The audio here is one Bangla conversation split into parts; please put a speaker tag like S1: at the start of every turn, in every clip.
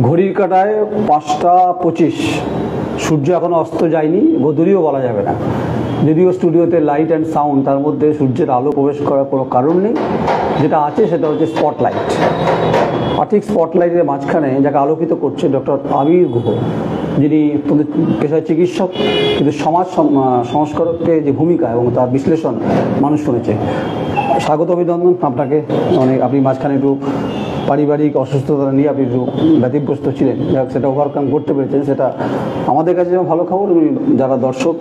S1: ঘড়ির কাঁটায় 5টা 25, সূর্য এখনো অস্ত যায়নি, গোধূলিও বলা যাবে না। যদিও স্টুডিওতে লাইট অ্যান্ড সাউন্ড, তার মধ্যে সূর্যের আলো প্রবেশ করার কোনো কারণ নেই। যেটা আছে সেটা হচ্ছে স্পটলাইট। আর ঠিক স্পটলাইটের মাঝখানে যাকে আলোকিত করছে ডক্টর আবির গুহ, যিনি পেশায় চিকিৎসক কিন্তু সমাজ সংস্কারকের যে ভূমিকা এবং তার বিশ্লেষণ মানুষ শুনেছে। স্বাগত, অভিনন্দন আপনাকে। আপনি মাঝখানে একটু পারিবারিক অসুস্থতা নিয়ে আপনি একটু ব্যতিগ্রস্ত ছিলেন, সেটা ওভারকাম করতে পেরেছেন, সেটা আমাদের কাছে যেমন ভালো খবর, যারা দর্শক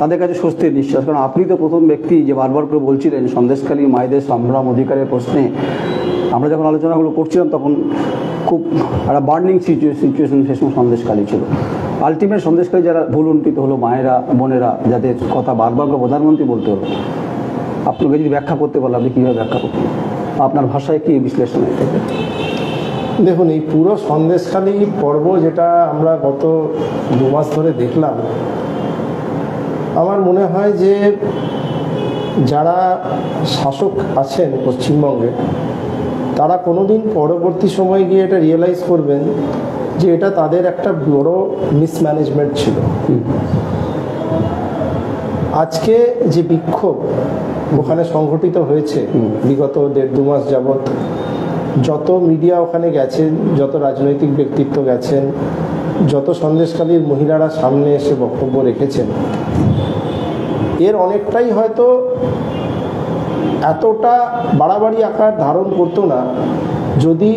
S1: তাদের কাছে স্বস্তির নিঃশ্বাস। কারণ আপনি তো প্রথম ব্যক্তি যে বারবার করে বলছিলেন সন্দেশখালী মায়েদের সম্ভ্রম অধিকারের প্রশ্নে আমরা যখন আলোচনাগুলো করছিলাম তখন খুব একটা বার্নিং সিচুয়েশন সে সময় সন্দেশখালী ছিল। আলটিমেট সন্দেশখালী যারা ভুলুণ্ঠিত হলো, মায়েরা বোনেরা, যাদের কথা বারবার করে প্রধানমন্ত্রী বলতে হলো, আপনাকে যদি ব্যাখ্যা করতে পারলে আপনি কীভাবে ব্যাখ্যা করতেন? আপনার ভাষায় কি বিশ্লেষণ এটাকে?
S2: দেখুন, এই পুরো সন্দেশখালী পর্ব যেটা আমরা গত 2 মাস ধরে দেখলাম, আমার মনে হয় যে যারা শাসক আছেন পশ্চিমবঙ্গে তারা কোনোদিন পরবর্তী সময়ে গিয়ে এটা রিয়েলাইজ করবেন যে এটা তাদের একটা বড় মিসম্যানেজমেন্ট ছিল। আজকে যে বিক্ষোভ ওখানে সংঘটিত হয়েছে বিগত 1.5-2 মাস যাবৎ, যত মিডিয়া ওখানে গেছেন, যত রাজনৈতিক ব্যক্তিত্ব গেছেন, যত সন্দেশখালীর মহিলারা সামনে এসে বক্তব্য রেখেছেন, এর অনেকটাই হয়তো এতটা বাড়াবাড়ি আকার ধারণ করতো না যদি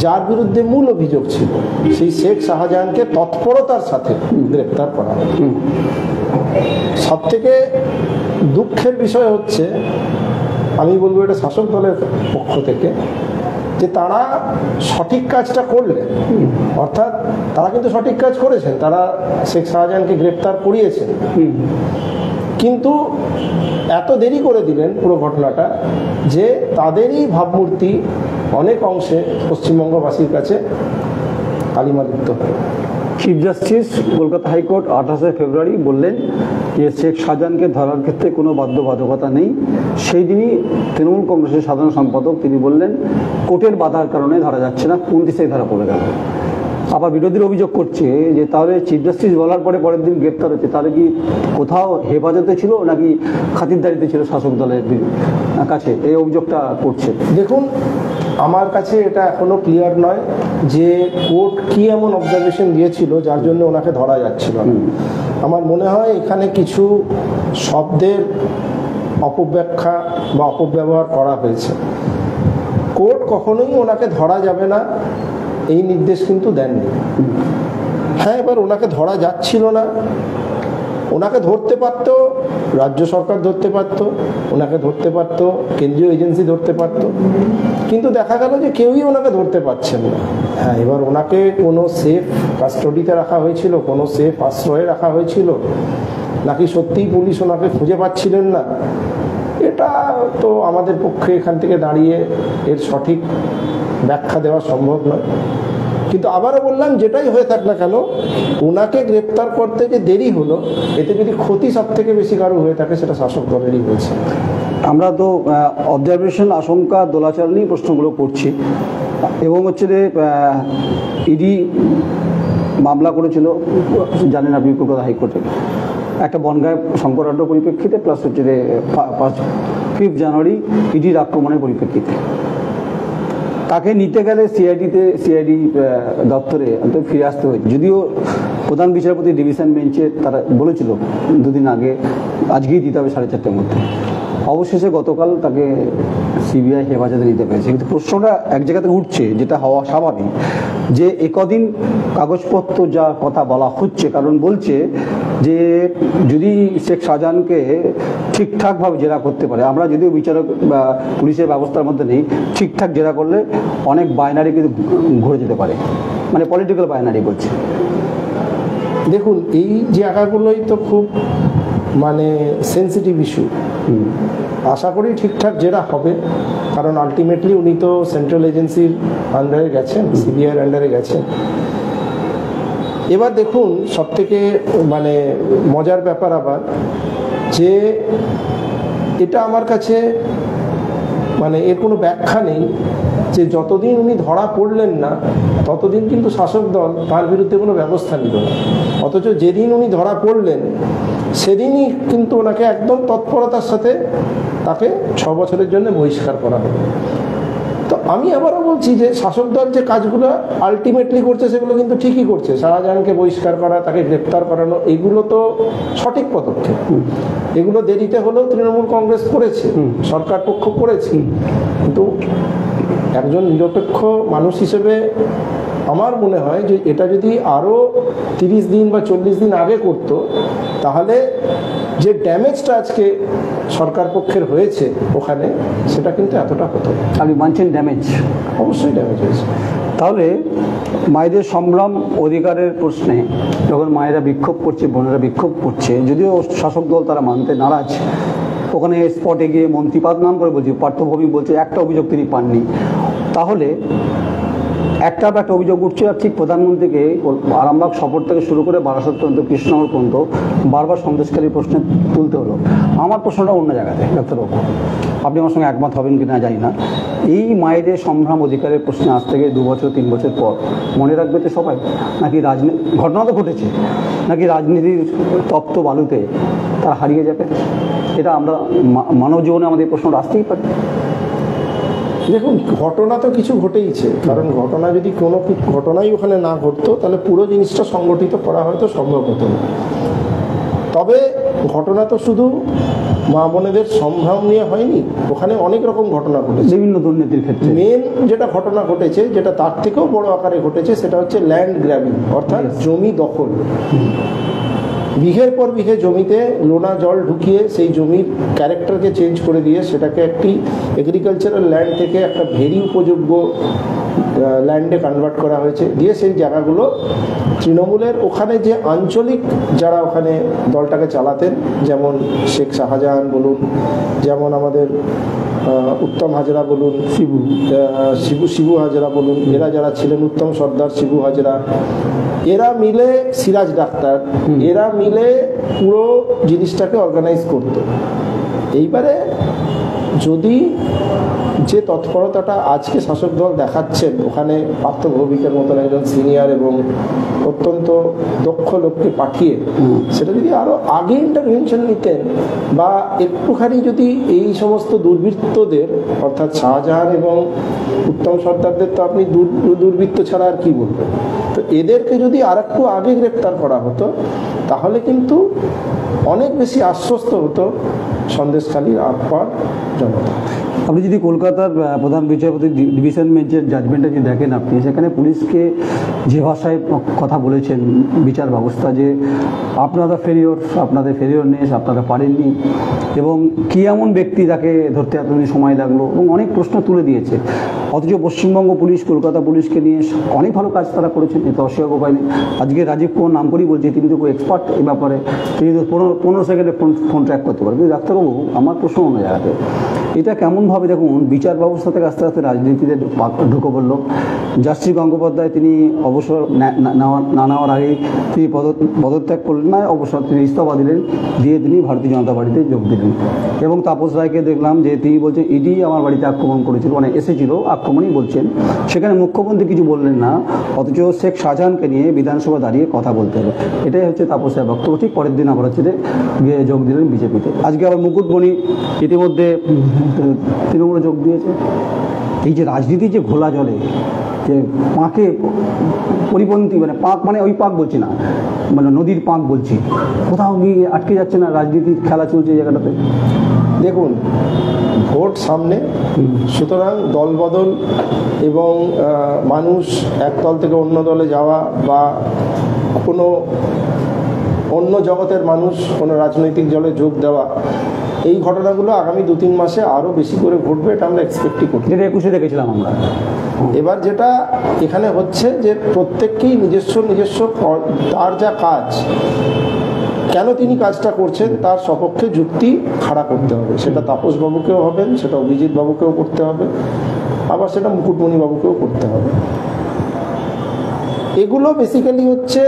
S2: যার বিরুদ্ধে মূল অভিযোগ ছিল সেই শেখ শাহজাহানকে তৎপরতার সাথে গ্রেপ্তার করা হয়। সবথেকে দুঃখের বিষয় হচ্ছে, আমি বলবো এটা শাসক দলের পক্ষ থেকে, যে তারা সঠিক কাজটা করলেন, অর্থাৎ তারা কিন্তু সঠিক কাজ করেছেন, তারা শেখ শাহজাহানকে গ্রেপ্তার করিয়েছেন, কিন্তু এত দেরি করে দিলেন পুরো ঘটনাটা যে তাদেরই ভাবমূর্তি অনেক অংশে পশ্চিমবঙ্গবাসীর কাছে কালিমালিপ্ত হয়।
S1: চিফ জাস্টিস কলকাতা হাইকোর্ট 28শে ফেব্রুয়ারি বললেন যে শেখ শাহজাহানকে ধরার ক্ষেত্রে কোনো বাধ্যবাধকতা নেই। সেই দিনই তৃণমূল কংগ্রেসের সাধারণ সম্পাদক তিনি বললেন কোর্টের বাধার কারণে ধরা যাচ্ছে না, 29 ধারা পড়ে গেল। আবার বিরোধীরা অভিযোগ করছে যে তাহলে চিফ জাস্টিস বলার পরে পরের দিন গ্রেপ্তার হচ্ছে, তাহলে কি কোথাও হেফাজতে ছিল নাকি খাতিরদারিতে ছিল শাসক দলের কাছে, এই অভিযোগটা করছে।
S2: দেখুন, আমার কাছে এটা এখনো ক্লিয়ার নয় যে কোর্ট কি এমন অবজারভেশন দিয়েছিল যার জন্য ওনাকে ধরা যাচ্ছিল না। আমার মনে হয় এখানে কিছু শব্দের অপব্যাখ্যা বা অপব্যবহার করা হয়েছে। কোর্ট কখনোই ওনাকে ধরা যাবে না এই নির্দেশ কিন্তু দেননি। হ্যাঁ, এবার ওনাকে ধরা যাচ্ছিল না, ওনাকে ধরতে পারত রাজ্য সরকার, ধরতে পারত ওনাকে, ধরতে পারত কেন্দ্রীয় এজেন্সি, ধরতে পারত, কিন্তু দেখা গেল যে কেউই ওনাকে ধরতে পারছেন না। হ্যাঁ, এবার ওনাকে কোনো সেফ কাস্টডিতে রাখা হয়েছিল, কোনো সেফ আশ্রয়ে রাখা হয়েছিল, নাকি সত্যিই পুলিশ ওনাকে খুঁজে পাচ্ছিলেন না, এটা তো আমাদের পক্ষে এখান থেকে দাঁড়িয়ে এর সঠিক ব্যাখ্যা দেওয়া সম্ভব নয়। কিন্তু আবারও বললাম, যেটাই হয়ে থাক না কেন, ওনাকে গ্রেপ্তার করতে যে দেরি হলো, এতে যদি ক্ষতি সব থেকে বেশি কারো হয়ে থাকে সেটা শাসক দলেরই হয়েছে।
S1: আমরা তো অবজারভেশন, আশঙ্কা, দোলাচল নিয়ে প্রশ্নগুলো করছি এবং হচ্ছে যে ইডি মামলা করেছিল, জানেন আপনি, কলকাতা হাইকোর্টে একটা বনগাঁ শঙ্করাঢ্য পরিপ্রেক্ষিতে, প্লাস হচ্ছে যে 5 জানুয়ারি ইডির আক্রমণের পরিপ্রেক্ষিতে। তাকে নিতে গেলে সিআইডি দপ্তরে ফিরে আসতে হয়েছে। যদিও প্রধান বিচারপতি ডিভিশন বেঞ্চে তারা বলেছিল 2 দিন আগে আজকেই দিতে হবে 4:30টার মধ্যে। অবশেষে গতকাল তাকে সিবিআই হেফাজতে নিতে পেরেছে। কিন্তু প্রশ্নটা এক জায়গাতে উঠছে, যেটা হওয়া স্বাভাবিক, যে একদিন কাগজপত্র যা কথা বলা হচ্ছে, কারণ বলছে যে যদি শেখ শাহজাহানকে ঠিকঠাকভাবে জেরা করতে পারে, আমরা যদিও বিচারক বা পুলিশের ব্যবস্থার মধ্যে নেই, ঠিকঠাক জেরা করলে অনেক বাইনারি কিন্তু ঘুরে যেতে পারে, মানে পলিটিক্যাল বাইনারি বলছে।
S2: দেখুন, এই জায়গাগুলোই তো খুব মানে সেন্সিটিভ ইস্যু। আশা করি ঠিকঠাক জেরা হবে, কারণ আলটিমেটলি উনি তো সেন্ট্রাল এজেন্সির আন্ডারে গেছেন, সিবিআইয়ের আন্ডারে গেছেন। এবার দেখুন, সবথেকে মানে মজার ব্যাপার আবার যে এটা আমার কাছে মানে এর কোনো ব্যাখ্যা নেই যে যতদিন উনি ধরা পড়লেন না ততদিন কিন্তু শাসক দল তার বিরুদ্ধে কোনো ব্যবস্থা নিল না, অথচ যেদিন উনি ধরা পড়লেন সেদিনই কিন্তু ওনাকে একদম তৎপরতার সাথে তাকে 6 বছরের জন্য বহিষ্কার করা হলো। তো আমি আবারও বলছি যে শাসক দল যে কাজগুলো আলটিমেটলি করছে সেগুলো কিন্তু ঠিকই করছে। শাহজাহানকে বহিষ্কার করা, তাকে গ্রেপ্তার করানো, এগুলো তো সঠিক পদক্ষেপ। এগুলো দেরিতে হলেও তৃণমূল কংগ্রেস করেছে, সরকার পক্ষ করেছে। কিন্তু একজন নিরপেক্ষ মানুষ হিসেবে আমার মনে হয় যে এটা যদি আরও 30 দিন বা 40 দিন আগে করতো তাহলে যে ড্যামেজটা আজকে সরকার পক্ষের হয়েছে ওখানে, সেটা কিন্তু এতটা হতো।
S1: আপনি মানছেন ড্যামেজ?
S2: অবশ্যই ড্যামেজ হয়েছে।
S1: তাহলে মায়েদের সম্ভ্রম অধিকারের প্রশ্নে যখন মায়েরা বিক্ষোভ করছে, বোনেরা বিক্ষোভ করছে, যদিও শাসক দল তারা মানতে নারাজ, ওখানে স্পটে গিয়ে মন্ত্রীপাদ নাম করে বলছি, পার্থভূমি বলছে একটা অভিযোগ তিনি পাননি, তাহলে একটা অভিযোগ উঠছে। আর ঠিক প্রধানমন্ত্রীকে আরামবাগ সফর থেকে শুরু করে বারাসত পর্যন্ত, কৃষ্ণনগর পর্যন্ত বারবার সন্দেশকারীর প্রশ্নে তুলতে হলো। আমার প্রশ্নটা অন্য জায়গাতে, ডাক্তারবাবু আপনি আমার সঙ্গে একমত হবেন কিনা জানি না। এই মায়েদের সম্ভ্রম অধিকারের প্রশ্নে আজ থেকে 2 বছর 3 বছর পর মনে রাখবে তো সবাই, নাকি রাজনীতি ঘটনা তো ঘটেছে, নাকি রাজনীতির তপ্ত বালুতে তারা হারিয়ে যাবে? এটা আমরা মানব জীবনে আমাদের প্রশ্নটা আসতেই পারে।
S2: দেখুন, ঘটনা তো কিছু ঘটেইছে, কারণ ঘটনা যদি কোনো ঘটনাই ওখানে না ঘটতো তাহলে পুরো জিনিসটা সংগঠিত করা হয়তো সম্ভব হতো না। তবে ঘটনা তো শুধু মা বোনেদের সম্ভ্রম নিয়ে হয়নি, ওখানে অনেক রকম ঘটনা ঘটেছে
S1: বিভিন্ন দুর্নীতির ক্ষেত্রে।
S2: মেন যেটা ঘটনা ঘটেছে, যেটা তার থেকেও বড় আকারে ঘটেছে, সেটা হচ্ছে ল্যান্ড গ্র্যাবিং, অর্থাৎ জমি দখল। বিঘের পর বিঘে জমিতে লোনা জল ঢুকিয়ে সেই জমির ক্যারেক্টারকে চেঞ্জ করে দিয়ে সেটাকে একটি এগ্রিকালচারাল ল্যান্ড থেকে একটা ভেরি উপযোগ্য ল্যান্ডে কনভার্ট করা হয়েছে। দিয়ে সেই জায়গাগুলো তৃণমূলের ওখানে যে আঞ্চলিক যারা ওখানে দলটাকে চালাতেন, যেমন শেখ শাহজাহান বলুন, যেমন আমাদের উত্তম হাজরা বলুন, শিবু হাজরা বলুন, এরা যারা ছিলেন, উত্তম সর্দার, শিবু হাজরা, এরা মিলে, সিরাজ ডাক্তার, এরা মিলে পুরো জিনিসটাকে অর্গানাইজ করত। এইবারে যদি যে তৎপরতাটা আজকে শাসক দল দেখাচ্ছেন, ওখানে পার্থ ভৌমিকের মতন একজন সিনিয়র এবং অত্যন্ত দক্ষ লোককে পাঠিয়ে সেটা যদি আরও আগে ইন্টারভেনশন নিতেন, বা একটুখানি যদি এই সমস্ত দুর্বৃত্তদের, অর্থাৎ শাহজাহান এবং উত্তম সর্দারদের তো আপনি দুর্বৃত্ত ছাড়া আর কি বলবেন, তো এদেরকে যদি আর একটু আগে গ্রেপ্তার করা হতো তাহলে কিন্তু অনেক বেশি আশ্বস্ত হতো সন্দেশখালীর আপার জনতা।
S1: আপনি যদি কলকাতার প্রধান বিচারপতি ডিভিশন বেঞ্চের জাজমেন্টে যদি দেখেন, আপনি সেখানে পুলিশকে যে ভাষায় কথা বলেছেন বিচার ব্যবস্থা, যে আপনাদের ফেরিওর নেই, আপনারা পারেননি, এবং কি এমন ব্যক্তি তাকে ধরতে এতদিন সময় লাগলো, এবং অনেক প্রশ্ন তুলে দিয়েছে। অথচ পশ্চিমবঙ্গ পুলিশ, কলকাতা পুলিশকে নিয়ে অনেক ভালো কাজ তারা করেছেন, এতে অস্বীকার উপায় নেই। আজকে রাজীব কুমার নাম করেই বলছে, তিনি তো এক্সপার্ট এই ব্যাপারে, তিনি তো 15 সেকেন্ডে ফোন ট্র্যাক করতে পারবেন। কিন্তু ডাক্তারবাবু, আমার প্রশ্ন অন্য জায়গাতে, এটা কেমনভাবে দেখুন বিচার ব্যবস্থা থেকে আস্তে আস্তে রাজনীতিতে ঢুকে পড়ল। জাস্টিস গঙ্গোপাধ্যায় তিনি অবসর না নেওয়ার আগেই তিনি পদত্যাগ করলেন, না অবসর, তিনি ইস্তফা দিলেন, দিয়ে তিনি ভারতীয় জনতা পার্টিতে যোগ দিলেন। এবং তাপস রায়কে দেখলাম যে তিনি বলছেন ইডি আমার বাড়িতে আক্রমণ করেছিল, মানে এসেছিল, আক্রমণই বলছেন, সেখানে মুখ্যমন্ত্রী কিছু বললেন না, অথচ শেখ শাহজাহানকে নিয়ে বিধানসভা দাঁড়িয়ে কথা বলতে হবে। এটাই হচ্ছে তাপস রায় বক্তব্য। ঠিক পরের দিন আবার হচ্ছে গিয়ে যোগ দিলেন বিজেপিতে। আজকে আবার মুকুটমণি ইতিমধ্যে তৃণমূলে যোগ দিয়েছে। এই যে রাজনীতি যে ঘোলা জলে, যে পাঁকে পরিপন্থী, মানে পাঁক মানে ওই পাঁক বলছি না, মানে নদীর পাঁক বলছি, কোথাও গিয়ে আটকে যাচ্ছে না, রাজনীতির খেলা চলছে এই জায়গাটাতে।
S2: দেখুন, ভোট সামনে, সুতরাং দলবদল এবং মানুষ এক দল থেকে অন্য দলে যাওয়া, বা কোনো অন্য জগতের মানুষ কোনো রাজনৈতিক দলে যোগ দেওয়া, এই ঘটনাগুলো আগামী 2-3 মাসে আরও বেশি করে ঘটবে, এটা আমরা এক্সপেক্টই করি।
S1: যেটা 21-এ দেখেছিলাম আমরা।
S2: এবার যেটা এখানে হচ্ছে যে প্রত্যেককেই নিজস্ব তার যা কাজ, কেন তিনি কাজটা করছেন তার সপক্ষে যুক্তি খাড়া করতে হবে। সেটা তাপস বাবুকেও হবেন, সেটা অভিজিৎ বাবুকেও করতে হবে, আবার সেটা মুকুটমণি বাবুকেও করতে হবে। এগুলো বেসিক্যালি হচ্ছে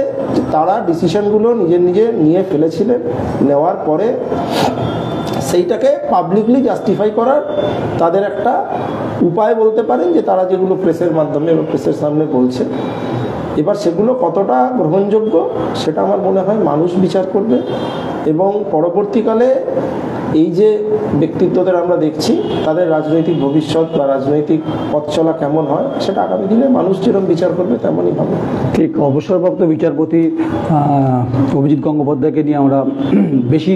S2: তারা ডিসিশনগুলো নিজে নিয়ে ফেলেছিলেন, নেওয়ার পরে সেইটাকে পাবলিকলি জাস্টিফাই করার তাদের একটা উপায় বলতে পারেন, যে তারা যেগুলো প্রেসের মাধ্যমে বা প্রেসের সামনে বলছে। এবার সেগুলো কতটা গ্রহণযোগ্য সেটা আমার মনে হয় মানুষ বিচার করবে, এবং পরবর্তীকালে এই যে ব্যক্তিত্বদের আমরা দেখছি তাদের রাজনৈতিক ভবিষ্যৎ বা রাজনৈতিক পথ চলা কেমন হয় সেটা আগামী দিনে মানুষ যেরকম বিচার করবে তেমনই হবে।
S1: ঠিক, অবসরপ্রাপ্ত বিচারপতি অভিজিৎ গঙ্গোপাধ্যায়কে নিয়ে আমরা বেশি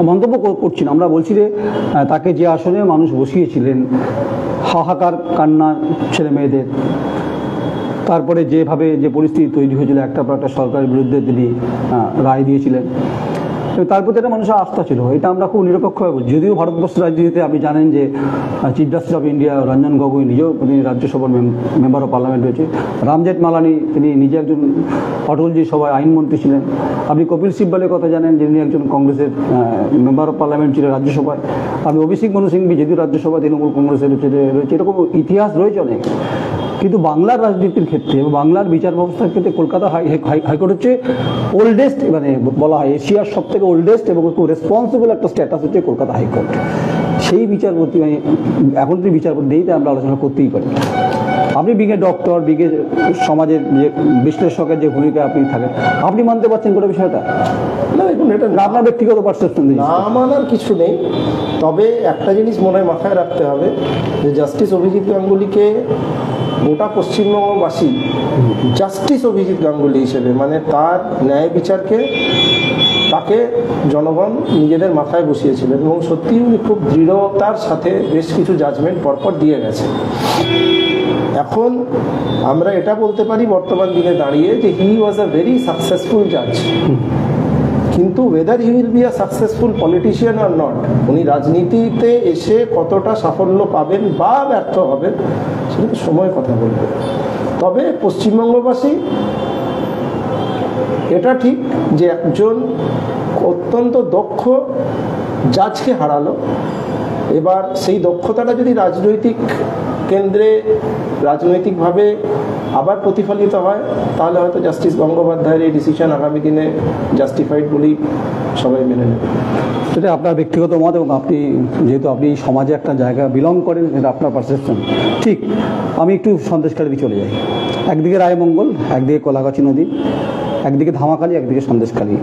S1: মন্তব্য করছি না। আমরা বলছি যে তাকে যে আসনে মানুষ বসিয়েছিলেন, হাহাকার কান্না ছেলে মেয়েদের, তারপরে যেভাবে যে পরিস্থিতি তৈরি হয়েছিল, একটা পর একটা সরকারের বিরুদ্ধে তিনি রায় দিয়েছিলেন, তার প্রতি একটা মানুষের আস্থা ছিল। এটা আমরা খুব নিরপেক্ষভাবে বলছি। যদিও ভারতবর্ষের রাজনীতিতে আপনি জানেন যে chief justice of India Ranjan Gogoi নিজেও তিনি রাজ্যসভার মেম্বার অফ পার্লামেন্ট হয়েছে, রাম জেঠমালানি তিনি নিজে একজন অটলজি সভায় আইনমন্ত্রী ছিলেন, আপনি কপিল সিব্বলের কথা জানেন যিনি একজন কংগ্রেসের মেম্বার অফ পার্লামেন্ট ছিলেন রাজ্যসভায়, আপনি অভিষেক মনু সিংভি যদিও রাজ্যসভা তৃণমূল কংগ্রেসের রয়েছে, এরকম ইতিহাস রয়েছে অনেক। কিন্তু বাংলার রাজনীতির ক্ষেত্রে এবং বাংলার বিচার ব্যবস্থার ক্ষেত্রে কলকাতা হাইকোর্ট হচ্ছে ওল্ডেস্ট, মানে বলা হয় এশিয়ার সব থেকে ওল্ডেস্ট এবং খুব রেসপন্সিবল একটা স্ট্যাটাস হচ্ছে কলকাতা হাইকোর্ট। সেই বিচারপতি মানে এখন যদি বিচারপতি নেই তাই আমরা আলোচনা করতেই পারি। আপনি বিগে ডক্টর, বিগে সমাজের যে বিশ্লেষকের যে ভূমিকা আপনি থাকেন, আপনি মানতে পারছেন কোনো বিষয়টা?
S2: না, এখন এটা
S1: আপনার ব্যক্তিগত পারসেপশন
S2: না মানার কিছু নেই। তবে একটা জিনিস মনে মাথায় রাখতে হবে যে জাস্টিস অভিজিৎ গাঙ্গুলিকে গোটা পশ্চিমবঙ্গবাসী জাস্টিস অভিজিৎ গাঙ্গুলি হিসেবে, মানে তার ন্যায় বিচারকে তাকে জনগণ নিজেদের মাথায় বসিয়েছিলেন, এবং সত্যি উনি খুব দৃঢ়তার সাথে বেশ কিছু জাজমেন্ট পরপর দিয়ে গেছে। এখন আমরা এটা বলতে পারি বর্তমান দিনে দাঁড়িয়ে যে হি ওয়াজ আ ভেরি সাকসেসফুল জাজ, কিন্তু whether he will be a successful politician are not, উনি রাজনীতিতে এসে কতটা সাফল্য পাবেন বা ব্যর্থ হবেন সেটা সময় কথা বলবে। তবে পশ্চিমবঙ্গবাসী এটা ঠিক যে একজন অত্যন্ত দক্ষ জাজকে হারালো। এবার সেই দক্ষতাটা যদি রাজনৈতিক কেন্দ্রে রাজনৈতিকভাবে আবার প্রতিফলিত হয় তাহলে হয়তো জাস্টিস গঙ্গোপাধ্যায়ের এই ডিসিশন আগামী দিনে জাস্টিফাইড বলেই সবাই মেনে নেবে।
S1: সেটা আপনার ব্যক্তিগত মত, এবং আপনি যেহেতু আপনি সমাজে একটা জায়গা বিলং করেন, এটা আপনার পারসেপশন ঠিক। আমি একটু সন্দেশখালী চলে যাই। একদিকে রায়মঙ্গল, একদিকে কোলাগাছি নদী, একদিকে ধামাখালি, একদিকে সন্দেশখালী,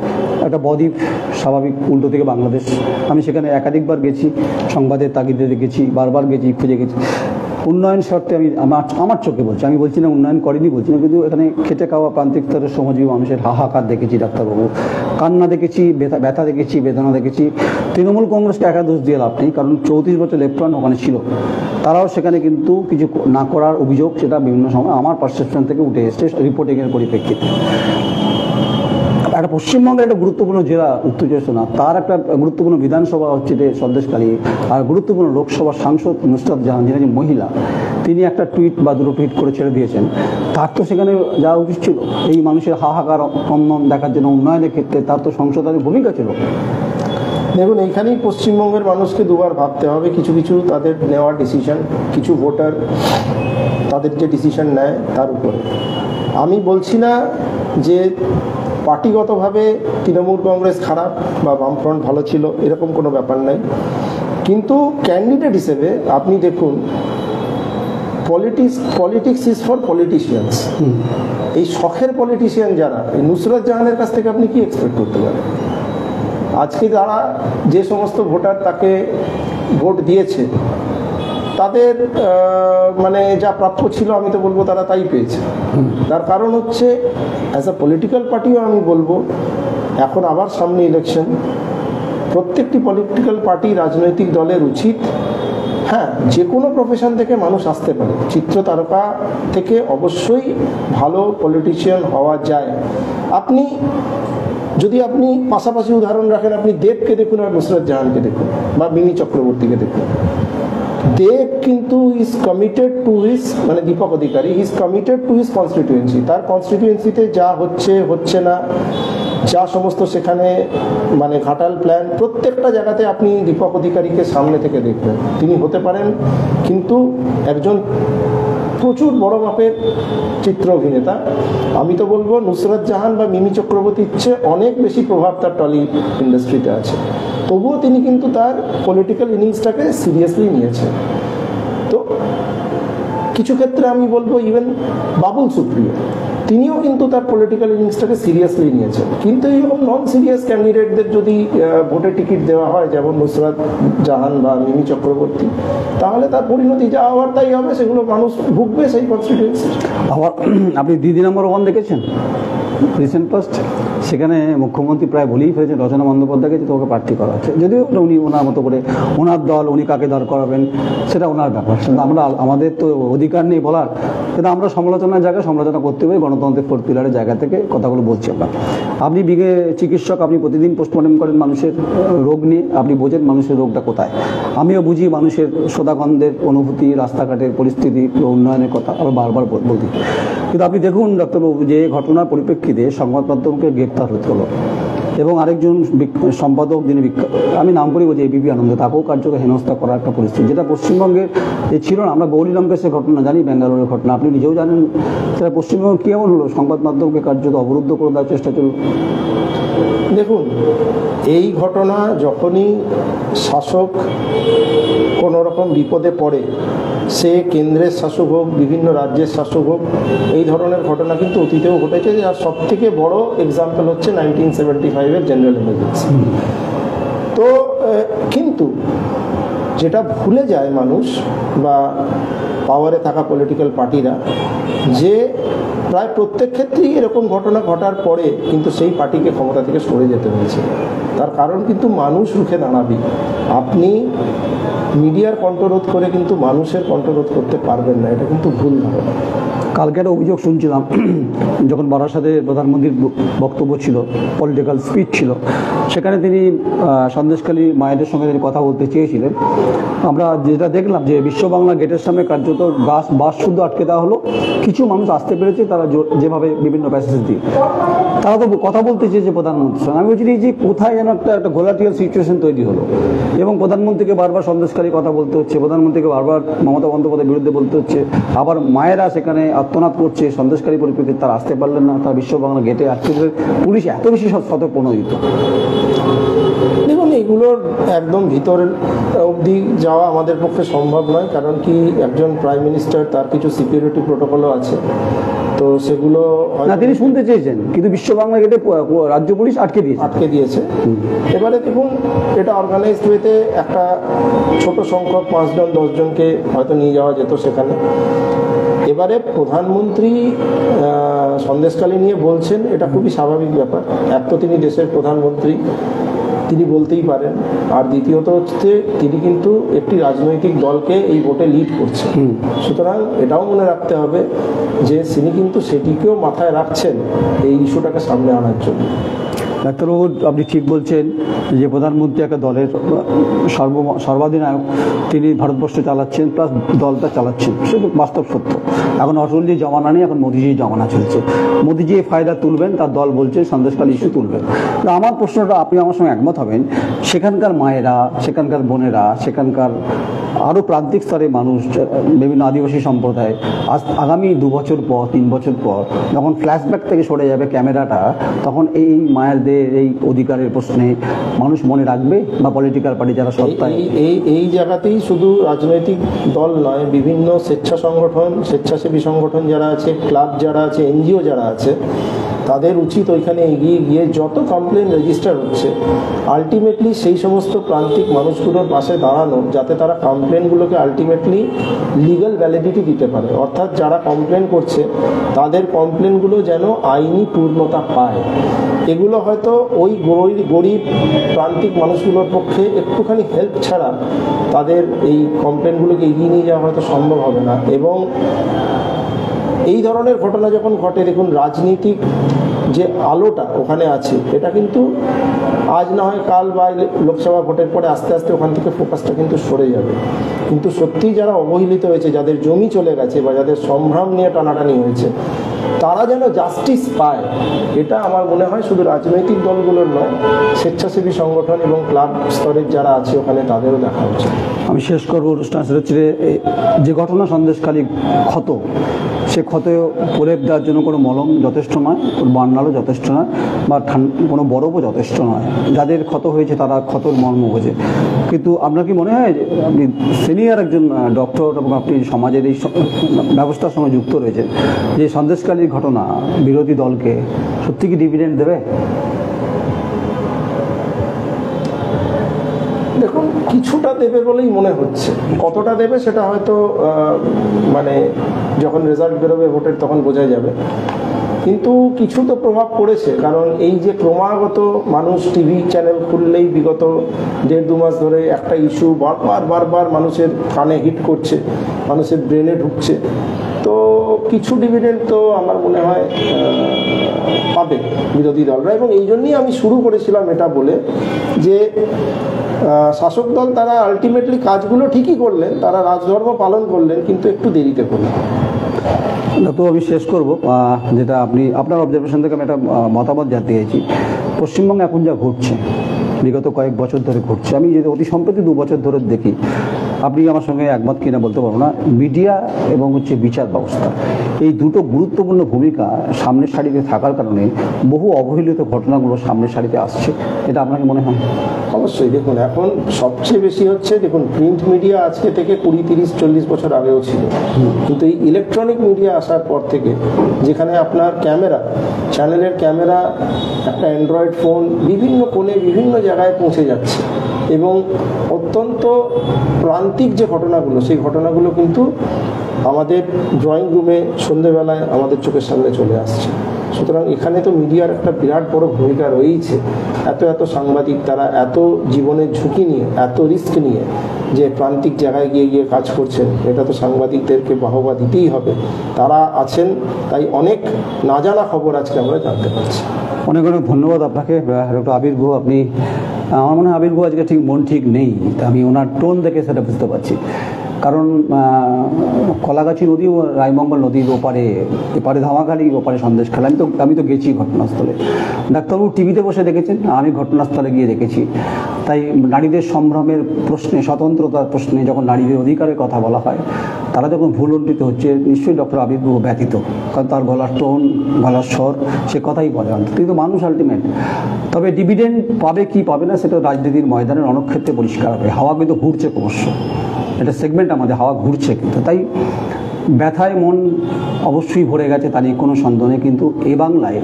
S1: একটা বদ্বীপ, স্বাভাবিক উল্টো থেকে বাংলাদেশ। আমি সেখানে একাধিকবার গেছি, সংবাদের তাগিদে গেছি, বারবার গেছি, খুঁজে গেছি। উন্নয়ন শর্তে আমি আমার চোখে বলছি, আমি বলছি না উন্নয়ন করেনি বলছি না, কিন্তু এখানে খেটে খাওয়া প্রান্তিক স্তরের শ্রমজীবী মানুষের হাহাকার দেখেছি ডাক্তারবাবু, কান্না দেখেছি, ব্যথা দেখেছি, বেদনা দেখেছি। তৃণমূল কংগ্রেসকে একা দোষ দিয়ে লাভ নেই, কারণ 34 বছর লেফট্রান ওখানে ছিল, তারাও সেখানে কিন্তু কিছু না করার অভিযোগ সেটা বিভিন্ন সময় আমার পারসেপশন থেকে উঠে এসছে রিপোর্টিংয়ের পরিপ্রেক্ষিতে। একটা পশ্চিমবঙ্গের একটা গুরুত্বপূর্ণ জেলা উত্তর চব্বিশ পরগনা, তার একটা গুরুত্বপূর্ণ বিধানসভা হচ্ছে সন্দেশখালী, আর গুরুত্বপূর্ণ লোকসভার সাংসদ নুসরাত জাহান যিনি মহিলা, তিনি একটা টুইট বা দুটো টুইট করে ছেড়ে দিয়েছেন। তার তো সেখানে যাওয়া উচিত ছিল, এই মানুষের হাহাকার কন্দন দেখার জন্য উন্নয়নের ক্ষেত্রে তার তো সংসদের ভূমিকা ছিল।
S2: দেখুন, এইখানেই পশ্চিমবঙ্গের মানুষকে দুবার ভাবতে হবে। কিছু কিছু তাদের নেওয়া ডিসিশন, কিছু ভোটার তাদের যে ডিসিশন নেয় তার উপরে। আমি বলছি না যে পার্টিগতভাবে তৃণমূল কংগ্রেস খারাপ বা বামফ্রন্ট ভালো ছিল, এরকম কোনো ব্যাপার নাই। কিন্তু ক্যান্ডিডেট হিসেবে আপনি দেখুন, পলিটিক্স ইজ ফর পলিটিশিয়ানস। এই শখের পলিটিশিয়ান যারা, এই নুসরাত জাহানের কাছ থেকে আপনি কি এক্সপেক্ট করতে পারেন? আজকে যারা যে সমস্ত ভোটার তাকে ভোট দিয়েছে তাদের মানে যা প্রাপ্য ছিল আমি তো বলবো তারা তাই পেয়েছে। তার কারণ হচ্ছে অ্যাজ আ পলিটিক্যাল পার্টিও আমি বলবো এখন আবার সামনে ইলেকশন, প্রত্যেকটি পলিটিক্যাল পার্টি রাজনৈতিক দলের উচিত, হ্যাঁ যে কোনো প্রফেশন থেকে মানুষ আসতে পারে, চিত্র তারকা থেকে অবশ্যই ভালো পলিটিশিয়ান হওয়া যায়। যদি আপনি পাশাপাশি উদাহরণ রাখেন, আপনি দেবকে দেখুন আর নুসরাত জাহানকে দেখুন বা মিমি চক্রবর্তীকে দেখুন। দেব কিন্তু ইজ কমিটেড টু হিজ, মানে Deepak Adhikari is committed to his constituency. তার কনস্টিটিউয়েন্সিতে যা হচ্ছে না, যা সমস্ত সেখানে মানে ঘাটাল প্ল্যান, প্রত্যেকটা জায়গাতে আপনি দীপক অধিকারীকে সামনে থেকে দেখবেন। তিনি হতে পারেন কিন্তু একজন প্রচুর বড় মাপের চিত্র অভিনেতা। আমি তো বলবো নুসরাত জাহান বা মিমি চক্রবর্তীর চেয়ে অনেক বেশি প্রভাব তার টলি ইন্ডাস্ট্রিতে আছে। তবুও তিনি কিন্তু তার পলিটিক্যাল ইনিংসটাকে সিরিয়াসলি নিয়েছেন। তো কিছু ক্ষেত্রে আমি বলবো ইভেন বাবুল সুপ্রিয় তিনিও কিন্তু তার পলিটিক্যাল ইনিংসটাকে সিরিয়াসলি নিয়েছেন। কিন্তু এইরকম নন সিরিয়াস ক্যান্ডিডেটদের যদি ভোটে টিকিট দেওয়া হয়, যেমন নুসরাত জাহান বা মিমি চক্রবর্তী, তাহলে তার পরিণতি যা হওয়ার তাই হবে, সেগুলো মানুষ ভুগবে সেই কনস্টিটিউয়েন্সি।
S1: আবার আপনি দিদি নম্বর 1 দেখেছেন রিসেন্ট পাস্ট, সেখানে মুখ্যমন্ত্রী প্রায় বলেই ফেলেছেন রচনা বন্দ্যোপাধ্যায়কে যে তোকে প্রার্থী করা হচ্ছে, যদিও উনি ওনার মতো করে ওনার দল উনি কাকে দর করাবেন সেটা ওনার ব্যাপার, কিন্তু আমাদের তো অধিকার নেই বলার, কিন্তু আমরা সমালোচনার জায়গায় সমালোচনা করতে পারি, গণতন্ত্রের 4th পিলারের জায়গা থেকে কথাগুলো বলছি আমরা। আপনি চিকিৎসক, আপনি প্রতিদিন পোস্টমর্টম করেন মানুষের রোগ নিয়ে, আপনি বোঝেন মানুষের রোগটা কোথায়। আমিও বুঝি মানুষের শোধাগন্ধের অনুভূতি, রাস্তাঘাটের পরিস্থিতি, উন্নয়নের কথা আবার বারবার বলতে। কিন্তু আপনি দেখুন ডাক্তারবাবু, যে ঘটনার পরিপ্রেক্ষিতে সংবাদ মাধ্যমকে গ্রেপ্তার হতে হলো, এবং আরেকজন সম্পাদক যিনি আমি নাম করে বলছি এবিপি আনন্দ, তাকেও কার্যকর হেনস্থা করার একটা পরিস্থিতি, যেটা পশ্চিমবঙ্গের যে ছিল না। আমরা গৌরী লঙ্কেশের ঘটনা জানি, ব্যাঙ্গালোরের ঘটনা আপনি নিজেও জানেন, সেটা পশ্চিমবঙ্গ কী এমন হলো, সংবাদ মাধ্যমকে কার্যত অবরুদ্ধ করে দেওয়ার চেষ্টা চলল।
S2: দেখুন, এই ঘটনা যখনই শাসক কোনো রকম বিপদে পড়ে, সে কেন্দ্রের শাসক হোক, বিভিন্ন রাজ্যের শাসক হোক, এই ধরনের ঘটনা কিন্তু অতীতেও ঘটেছে। আর সব থেকে বড় এক্সাম্পল হচ্ছে 1975-এর জেনারেল এমার্জেন্সি। তো কিন্তু যেটা ভুলে যায় মানুষ বা পাওয়ারে থাকা পলিটিক্যাল পার্টিরা, যে প্রায় প্রত্যেক ক্ষেত্রেই এরকম ঘটনা ঘটার পরে কিন্তু সেই পার্টিকে ক্ষমতা থেকে সরে যেতে হয়েছে। তার কারণ কিন্তু মানুষ রুখে দাঁড়াবে। আপনি মিডিয়ার কণ্ঠরোধ করে কিন্তু মানুষের কণ্ঠরোধ করতে পারবেন না, এটা কিন্তু ভুল ধারণা।
S1: কালকে একটা অভিযোগ শুনছিলাম, যখন বারাসাতে প্রধানমন্ত্রীর বক্তব্য ছিল, পলিটিক্যাল স্পিচ ছিল, সেখানে তিনি সন্দেশখালী মায়েদের সঙ্গে তিনি কথা বলতে চেয়েছিলেন। আমরা যেটা দেখলাম যে বিশ্ব বাংলা গেটের সামনে কার্যত বাস শুদ্ধ আটকে দেওয়া হলো। কিছু মানুষ আসতে পেরেছে, তারা যেভাবে বিভিন্ন প্যাসেজ দিয়ে তারা তো কথা বলতে চেয়েছে প্রধানমন্ত্রীর সঙ্গে। আমি বলছি যে কোথায় যেন একটা ঘোলাটিয়াল সিচুয়েশন তৈরি হলো, এবং প্রধানমন্ত্রীকে বারবার সন্দেশখালী কথা বলতে হচ্ছে, প্রধানমন্ত্রীকে বারবার মমতা বন্দ্যোপাধ্যায়ের বিরুদ্ধে বলতে হচ্ছে, আবার মায়েরা সেখানে আত্মনাদ করছে। সন্দেশকারী পরিপ্রেক্ষিতে তারা আসতে পারলেন না, তারা বিশ্ব বাংলা গেটে আজকে পুলিশ এত বেশি সতর্কপ্রণোদিত।
S2: দেখুন, এগুলোর একদম ভিতর অবধি যাওয়া আমাদের পক্ষে সম্ভব নয়, কারণ কি একজন প্রাইম মিনিস্টার, তার কিছু সিকিউরিটি প্রোটোকলও আছে, তো সেগুলো
S1: না তিনি শুনতে চেয়েছেন, কিন্তু বিশ্ব বাংলা গেটে রাজ্য পুলিশ আটকে দিয়েছে।
S2: এবারে দেখুন, এটা অর্গানাইজড ওয়েতে একটা ছোট সংখ্যক 5 জন 10 জনকে হয়তো নিয়ে যাওয়া যেত সেখানে। এবারে প্রধানমন্ত্রী সন্দেশখালী নিয়ে বলছেন, এটা খুবই স্বাভাবিক ব্যাপার। এক তো তিনি দেশের প্রধানমন্ত্রী, তিনি বলতেই পারেন, আর দ্বিতীয়ত হচ্ছে তিনি কিন্তু একটি রাজনৈতিক দলকে এই ভোটে লিড করছেন। সুতরাং এটাও মনে রাখতে হবে যে তিনি কিন্তু সেটিকেও মাথায় রাখছেন এই ইস্যুটাকে সামনে আনার জন্য।
S1: ডাক্তারবাবু, আপনি ঠিক বলছেন যে প্রধানমন্ত্রী একটা দলের সর্বাধিনায়ক, তিনি ভারতবর্ষ চালাচ্ছেন, প্লাস দলটা চালাচ্ছেন, সেটা বাস্তব সত্য। এখন অটলজির জমানা নেই, এখন মোদিজির জমানা চলছে। মোদিজি এই ফায়দা তুলবেন, তার দল বলছে সন্দেশখালী ইস্যু তুলবেন। তো আমার প্রশ্নটা, আপনি আমার সঙ্গে একমত হবেন, সেখানকার মায়েরা, সেখানকার বোনেরা, সেখানকার আরও প্রান্তিক স্তরে মানুষ, বিভিন্ন আদিবাসী সম্প্রদায়, আগামী 2 বছর পর, 3 বছর পর যখন ফ্ল্যাশব্যাক থেকে সরে যাবে ক্যামেরাটা, তখন এই মায়েরদের এই অধিকারের প্রশ্নে মানুষ মনে রাখবে, বা পলিটিক্যাল পার্টি যারা সত্তায়।
S2: এই জায়গাতেই শুধু রাজনৈতিক দল নয়, বিভিন্ন স্বেচ্ছাসেবী সংগঠন যারা আছে, ক্লাব যারা আছে, এনজিও যারা আছে, তাদের উচিত ওইখানে এগিয়ে গিয়ে যত কমপ্লেন রেজিস্টার হচ্ছে, আলটিমেটলি সেই সমস্ত প্রান্তিক মানুষগুলোর পাশে দাঁড়ানো, যাতে তারা কমপ্লেনগুলোকে আলটিমেটলি লিগ্যাল ভ্যালিডিটি দিতে পারে। অর্থাৎ যারা কমপ্লেন করছে তাদের কমপ্লেনগুলো যেন আইনি পূর্ণতা পায়। এগুলো হয়তো ওই গরিব প্রান্তিক মানুষগুলোর পক্ষে একটুখানি হেল্প ছাড়া তাদের এই কমপ্লেনগুলোকে এগিয়ে নিয়ে যাওয়া হয়তো সম্ভব হবে না। এবং এই ধরনের ঘটনা যখন ঘটে, দেখুন রাজনীতিক যে আলোটা ওখানে আছে, এটা কিন্তু আজ না হয় কাল বা লোকসভা ভোটের পরে আস্তে আস্তে ওখান থেকে ফোকাসটা কিন্তু সরে যাবে। কিন্তু সত্যিই যারা অবহেলিত হয়েছে, যাদের জমি চলে গেছে বা যাদের সম্ভ্রম নিয়ে টানাটানি হয়েছে, তারা যেন জাস্টিস পায়, এটা আমার মনে হয় শুধু রাজনৈতিক দলগুলোর নয়, স্বেচ্ছাসেবী সংগঠন এবং ক্লাব স্তরের যারা আছে ওখানে তাদেরও দেখা উচিত।
S1: আমি শেষ করবো অনুষ্ঠান, সেটা হচ্ছে যে ঘটনা সন্দেশখালী ক্ষত, সে ক্ষত প্রলেপ দেওয়ার জন্য কোনো মলম যথেষ্ট নয়, কোনো বার্নালও যথেষ্ট নয়, বা কোনো বরফও যথেষ্ট নয়। যাদের ক্ষত হয়েছে তারা ক্ষতর মর্ম বোঝে। কিন্তু আপনার কি মনে হয় যে আপনি সিনিয়র একজন ডক্টর এবং আপনি সমাজের এই ব্যবস্থার সঙ্গে যুক্ত রয়েছে, যে সন্দেশকালীর ঘটনা বিরোধী দলকে সত্যি কি ডিভিডেন্ড দেবে?
S2: দেখুন, কিছুটা দেবে বলেই মনে হচ্ছে। কতটা দেবে সেটা হয়তো মানে যখন রেজাল্ট বেরোবে ভোটের তখন বোঝা যাবে। কিন্তু কিছু তো প্রভাব পড়েছে, কারণ এই যে ক্রমাগত মানুষ টিভি চ্যানেল খুললেই বিগত 1.5-2 মাস ধরে একটা ইস্যু বারবার মানুষের কানে হিট করছে, মানুষের ব্রেনে ঢুকছে, তো কিছু ডিভিডেন্ড তো আমার মনে হয় পাবে বিরোধী দলরা। এবং এই জন্যই আমি শুরু করেছিলাম এটা বলে যে শাসক দল তারা আলটিমেটলি কাজগুলো ঠিকই করলেন, তারা রাজধর্ম পালন করলেন, কিন্তু একটু দেরিতে করলেন।
S1: তো আমি শেষ করব, যেটা আপনার অবজারভেশন থেকে আমি একটা মতামত জানতে চাইছি। পশ্চিমবঙ্গে এখন যা ঘটছে, বিগত কয়েক বছর ধরে ঘটছে, আমি যদি অতি সম্প্রতি 2 বছর ধরে দেখি, আপনি আমার সঙ্গে একমত কিনা বলতে পারবো না, মিডিয়া এবং বিচার ব্যবস্থা, এই দুটো গুরুত্বপূর্ণ ভূমিকা সামনের সারিতে থাকার কারণে বহু অবহেলিত ঘটনাগুলো সামনের সারিতে আসছে। এটা আপনাকে মনে হয়?
S2: অবশ্যই। দেখুন, এখন সবচেয়ে বেশি হচ্ছে, দেখুন প্রিন্ট মিডিয়া আজকে থেকে 20-30-40 বছর আগেও ছিল, কিন্তু এই ইলেকট্রনিক মিডিয়া আসার পর থেকে, যেখানে আপনার ক্যামেরা, চ্যানেলের ক্যামেরা, একটা অ্যান্ড্রয়েড ফোন বিভিন্ন কোণে বিভিন্ন জায়গায় পৌঁছে যাচ্ছে, এবং অত্যন্ত প্রান্তিক যে ঘটনাগুলো, সেই ঘটনাগুলো কিন্তু আমাদের ড্রয়িং রুমে সন্ধ্যেবেলায় আমাদের চোখের সামনে চলে আসছে। সুতরাং এখানে তো মিডিয়ার একটা বিরাট বড় ভূমিকা রয়েছে। এত সাংবাদিক, তারা এত জীবনের ঝুঁকি নিয়ে, এত রিস্ক নিয়ে যে প্রান্তিক জায়গায় গিয়ে কাজ করছেন, এটা তো সাংবাদিকদেরকে বাহবা দিতেই হবে। তারা আছেন, তাই অনেক না জানা খবর আজকে আমরা জানতে পারছি।
S1: অনেক অনেক ধন্যবাদ আপনাকে ডক্টর আবির গুহ। আপনি, আমার মনে হয় আবির গুহ আজকে মন ঠিক নেই, আমি ওনার টোন দেখে সেটা বুঝতে পারছি। কারণ কলাগাছি নদী ও রায়মঙ্গল নদীর এপারে ধামাখালি, ওপারে সন্দেশখালী। আমি তো গেছি ঘটনাস্থলে। ডাক্তারবাবু টিভিতে বসে দেখেছেন, আমি ঘটনাস্থলে গিয়ে দেখেছি। তাই নারীদের সম্ভ্রমের প্রশ্নে, স্বতন্ত্রতার প্রশ্নে যখন নারীদের অধিকারের কথা বলা হয়, তারা যখন ভুলণ্ঠিত হচ্ছে, নিশ্চয়ই ডক্টর আবির গুহ ব্যথিত। কারণ তার গলার টোন, গলার স্বর, সে কথাই বলে। কিন্তু মানুষ আলটিমেট। তবে ডিভিডেন্ড পাবে কি পাবে না সেটা রাজনীতির ময়দানের অনেক ক্ষেত্রে পরিষ্কার হবে। হাওয়া কিন্তু ঘুরছে ক্রমশ, এটা সেগমেন্ট আমাদের, হাওয়া ঘুরছে কিন্তু। তাই ব্যথায় মন অবশ্যই ভরে গেছে, তারই কোনো সন্দেহ নেই। কিন্তু এ বাংলায়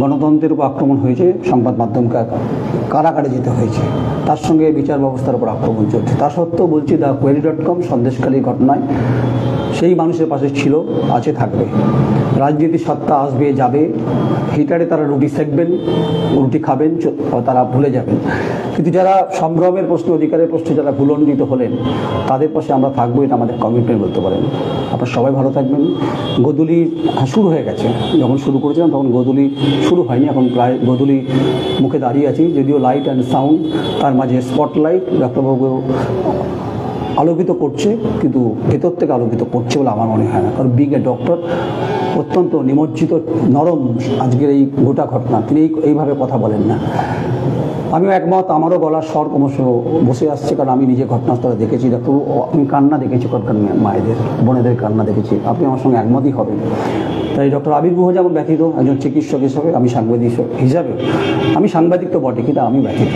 S1: গণতন্ত্রের উপর আক্রমণ হয়েছে, সংবাদ মাধ্যমকে কারাগারে যেতে হয়েছে, তার সঙ্গে বিচার ব্যবস্থার উপর আক্রমণ চলছে। তা সত্ত্বেও বলছি, thequery.com সন্দেশখালীর ঘটনায় সেই মানুষের পাশে ছিল, আছে, থাকবে। রাজনীতির সত্তা আসবে যাবে, হিটারে তারা রুটি সেঁকবেন, রুটি খাবেন, তারা ভুলে যাবেন। কিন্তু যারা সম্ভ্রমের প্রশ্ন, অধিকারের প্রশ্নে যারা ভুলণ্ডিত হলেন, তাদের পাশে আমরা থাকবো, এটা আমাদের কমিটমেন্ট বলতে পারেন। আপনারা সবাই ভালো থাকবেন। গোধূলি শুরু হয়ে গেছে, যখন শুরু করেছিলাম তখন গোধূলি শুরু হয়নি, এখন প্রায় গোধূলি মুখে দাঁড়িয়ে আছি। যদিও লাইট অ্যান্ড সাউন্ড, তার মাঝে স্পটলাইট ডাক্তারবাবু আলোকিত করছে, কিন্তু ভেতর থেকে আলোকিত করছে বলে আমার মনে হয় না। কারণ বিং এ ডক্টর, অত্যন্ত নিমজ্জিত, নরম আজকের এই গোটা ঘটনা, তিনি এইভাবে কথা বলেন না। আমিও একমত, আমারও গলার স্বর ক্রমশ বসে আসছে, কারণ আমি নিজে ঘটনাস্থলে দেখেছি। ডাক্তারবাবু, আমি কান্না দেখেছি, কতখানি মায়েদের, বোনেদের কান্না দেখেছি। আপনি আমার সঙ্গে একমতই হবেন। তাই ডক্টর আবির গুহ যেমন ব্যথিত একজন চিকিৎসক হিসাবে, আমি সাংবাদিক হিসাবে, আমি সাংবাদিক তো বটে, কিন্তু আমি ব্যথিত।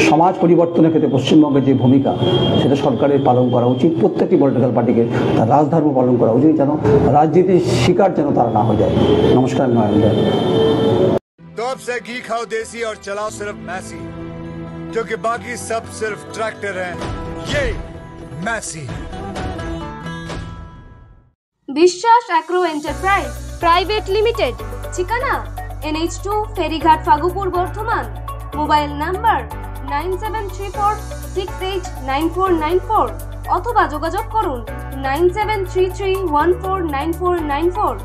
S1: সমাজ পরিবর্তনের ক্ষেত্রে পশ্চিমবঙ্গের যে ভূমিকা, সেটা সরকারের পালন করা উচিত। প্রত্যেকটি পলিটিক্যাল পার্টিকে তার রাজধর্ম পালন করা উচিত, যেন রাজনীতির শিকার যেন তারা না হয়ে যায়। নমস্কার, আমি নয়ন জয়।
S3: तो अब से घी खाओ देसी और चलाओ सिर्फ मैसी, क्योंकि बाकी सब सिर्फ ट्रैक्टर हैं। ये मैसी।
S4: বিশ্বাস অ্যাগ্রো এন্টারপ্রাইজ প্রাইভেট লিমিটেড, ঠিকানা NH2 ফেরিঘাট, ফাগুপুর, বর্ধমান। মোবাইল নাম্বার 9734689494 অথবা যোগাযোগ করুন 9733149494।